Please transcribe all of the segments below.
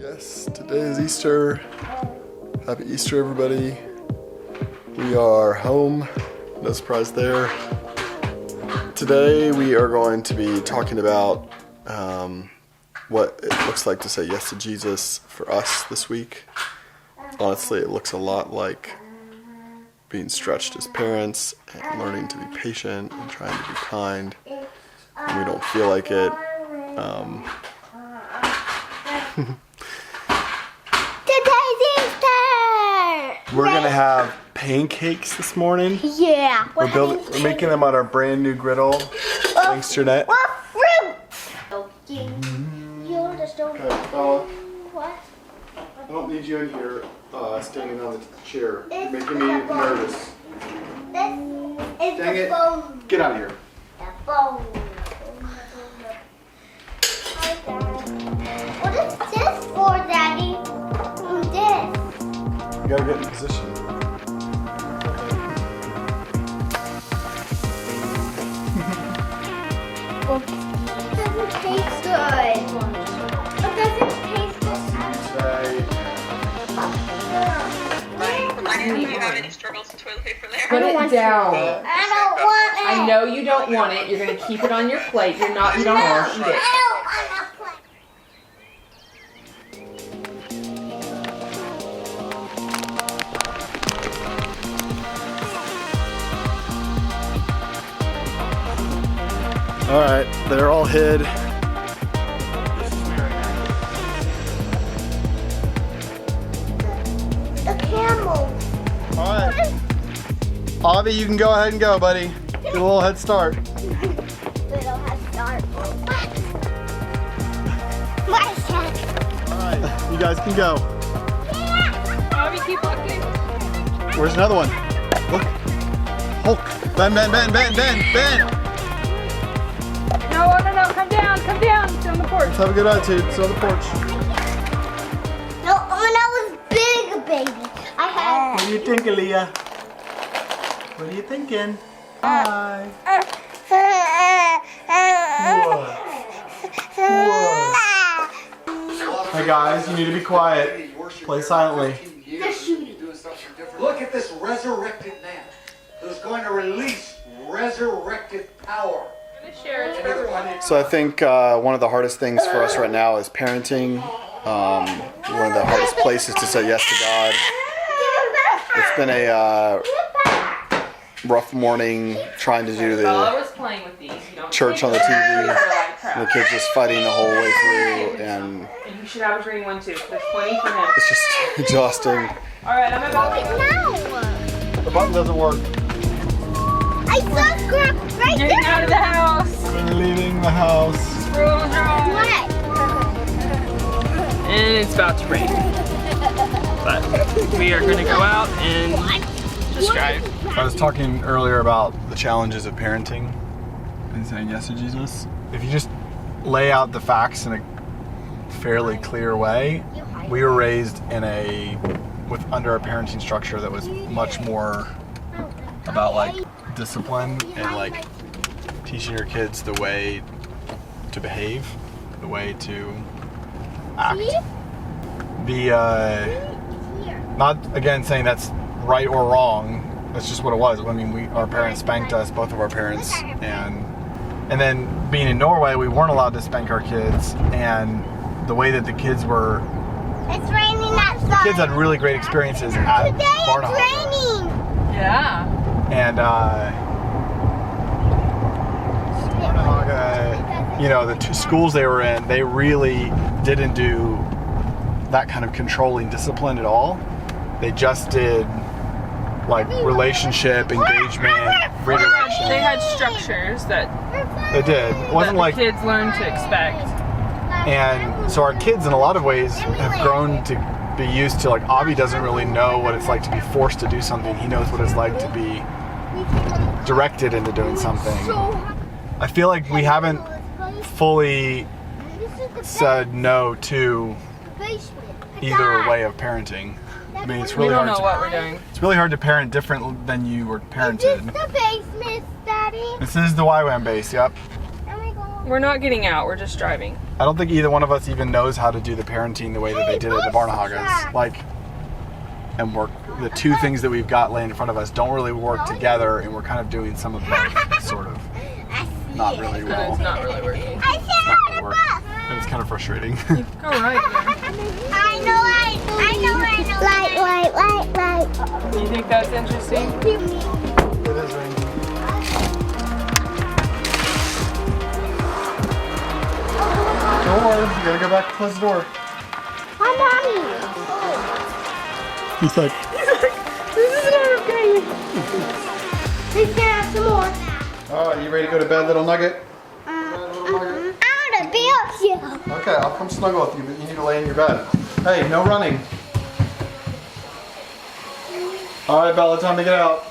Yes, today is Easter. Happy Easter, everybody. We are home. No surprise there. Today we are going to be talking about what it looks like to say yes to Jesus for us this week. Honestly, it looks a lot like being stretched as parents and learning to be patient and trying to be kind. And we don't feel like it. We're gonna have pancakes this morning. Yeah. We're making them on our brand new griddle. Thanks, Jeanette. What fruit? Okay, Bella, What? I don't need you in here standing on the chair. You're making me nervous. This is Dang the it. phone. Get out of here. The phone. Hi, Dad. What is this for, Daddy? This. You gotta get in position. It doesn't taste good. It doesn't taste good. Do you have any struggles with toilet paper there? Put it down. I don't want it. I know you don't want it. You're gonna keep it on your plate. You don't want to eat it. I don't want to play. All right, they're all hid. The camel. All right, Avi, you can go ahead and go, buddy. Get a little head start. Little head start. My check. All right, you guys can go. Bobby, keep looking. Where's another one? Look, Hulk. Bend, bend, bend, bend, bend, bend. No, come down, Sit on the porch. Let's have a good attitude. Sit on the porch. No, when I was big, baby, I had. What do you think, Aaliyah? What are you thinking? Hi. Hey guys, you need to be quiet. Play silently. Look at this resurrected man who's going to release resurrected power. So I think one of the hardest things for us right now is parenting. One of the hardest places to say yes to God. It's been a rough morning trying to do Bella the was playing with these. You don't church on the TV. And the kids just fighting the whole way through, and And you should have a green one too. There's plenty for him. it's just exhausting. All right, I'm about to. No. The button doesn't work. I saw crap right Getting there. out of the house. We're leaving the house. Rules are What? And it's about to rain. But we are going to go out and just drive. I was talking earlier about the challenges of parenting and saying yes to Jesus. If you just lay out the facts in a fairly clear way, we were raised in under a parenting structure that was much more about like discipline and like teaching your kids the way to behave, the way to act. Not again saying that's right or wrong. That's just what it was. I mean, our parents spanked us, both of our parents, and then being in Norway, we weren't allowed to spank our kids, and the way that the kids were, It's raining outside. kids had really great experiences at Today it's Barnahage. raining. Yeah. And you know, the two schools they were in, they really didn't do that kind of controlling discipline at all. They just did like relationship, engagement, redirection. They had structures that, They did. It wasn't that like, the kids learned to expect. and so our kids in a lot of ways have grown to be used to, like, Avi doesn't really know what it's like to be forced to do something. He knows what it's like to be directed into doing something. I feel like we haven't fully said no to either way of parenting. I mean, it's We really don't hard know what we're doing. It's really hard to parent different than you were Is this parented. the basement, Daddy? This is the YWAM base, yep. And we go We're not getting out, we're just driving. I don't think either one of us even knows how to do the parenting the way that they did it at the Barnahagas. Like, and work, the two things that we've got laying in front of us don't really work together, and we're kind of doing some of both, sort of. Not really well. It's not really working. It's not gonna work. And it's kind of frustrating. Go right I know. Light. there. You think that's interesting? It is raining. Door, you gotta go back and close the door. Hi, Mommy. He's like, This is not okay. Please can I have some more? oh, you ready to go to bed, little nugget? I want to be up you. Okay, I'll come snuggle with you, but you need to lay in your bed. Hey, no running. All right, Bella, time to get out.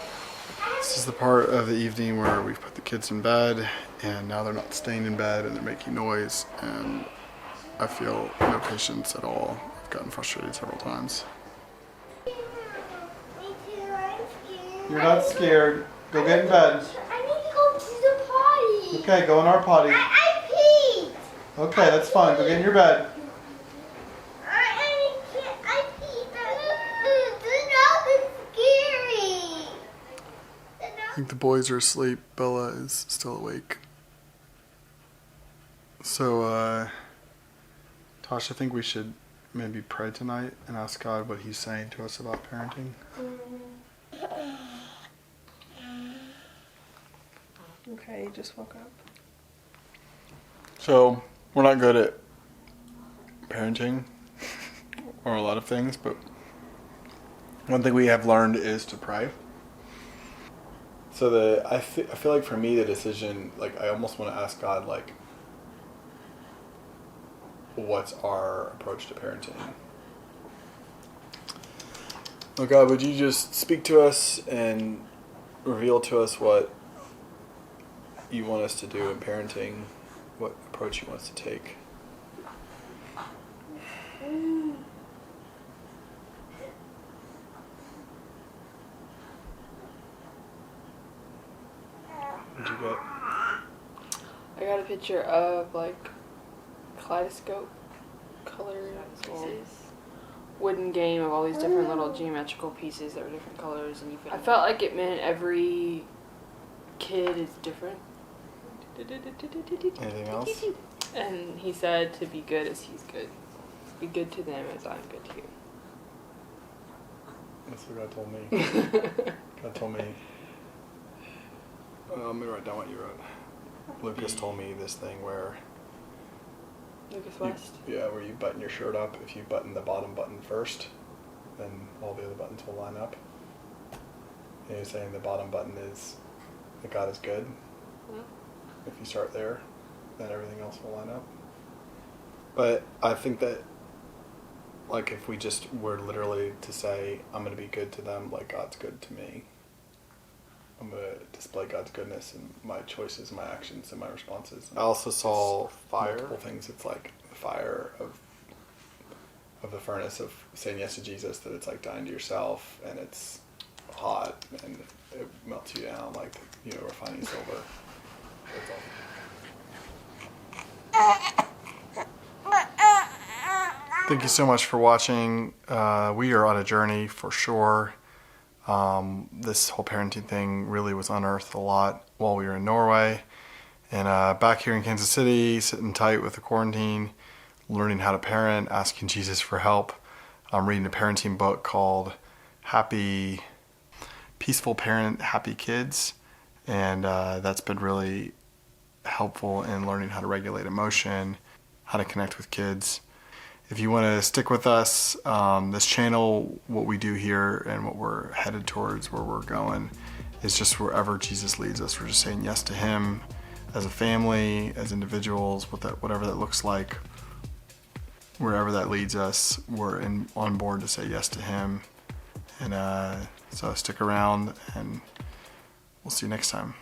This is the part of the evening where we've put the kids in bed, and now they're not staying in bed, and they're making noise, and I feel no patience at all. I've gotten frustrated several times. You're not scared. Go get in bed. I need to go to the potty. Okay, go in our potty. I peed. Okay, that's fine. Go get in your bed. I peed. The dog is scary. I think the boys are asleep. Bella is still awake. So, Tosh, I think we should maybe pray tonight and ask God what He's saying to us about parenting. Okay, you just woke up. So, we're not good at parenting or a lot of things, but one thing we have learned is to pray. So I feel like for me the decision, like I almost want to ask God, like, what's our approach to parenting? Oh God, would you just speak to us and reveal to us what you want us to do in parenting, what approach you want us to take? What'd you get? I got a picture of like kaleidoscope colors, or wooden game of all these different little geometrical pieces that are different colors, and I felt like it meant every kid is different. Anything else? And he said to be good as he's good. Be good to them as I'm good to you. That's what God told me. God told me. Let me write down what you wrote. Lucas told me this thing where Lucas West. where you button your shirt up. If you button the bottom button first, then all the other buttons will line up. And you're saying the bottom button is that God is good. Yeah. If you start there, then everything else will line up. But I think that, like, if we just were literally to say, I'm going to be good to them like God's good to me, I'm going to display God's goodness in my choices, my actions, and my responses. I also saw multiple things. It's like the fire of the furnace of saying yes to Jesus, that it's like dying to yourself, and it's hot, and it melts you down like, refining silver. That's all. Thank you so much for watching. We are on a journey for sure. This whole parenting thing really was unearthed a lot while we were in Norway. And back here in Kansas City, sitting tight with the quarantine, learning how to parent, asking Jesus for help. I'm reading a parenting book called Peaceful Parent, Happy Kids. And that's been really helpful in learning how to regulate emotion, how to connect with kids. If you want to stick with us, this channel, what we do here and what we're headed towards, where we're going, is just wherever Jesus leads us. We're just saying yes to Him as a family, as individuals, whatever that looks like. Wherever that leads us, we're on board to say yes to Him. And so stick around, and we'll see you next time.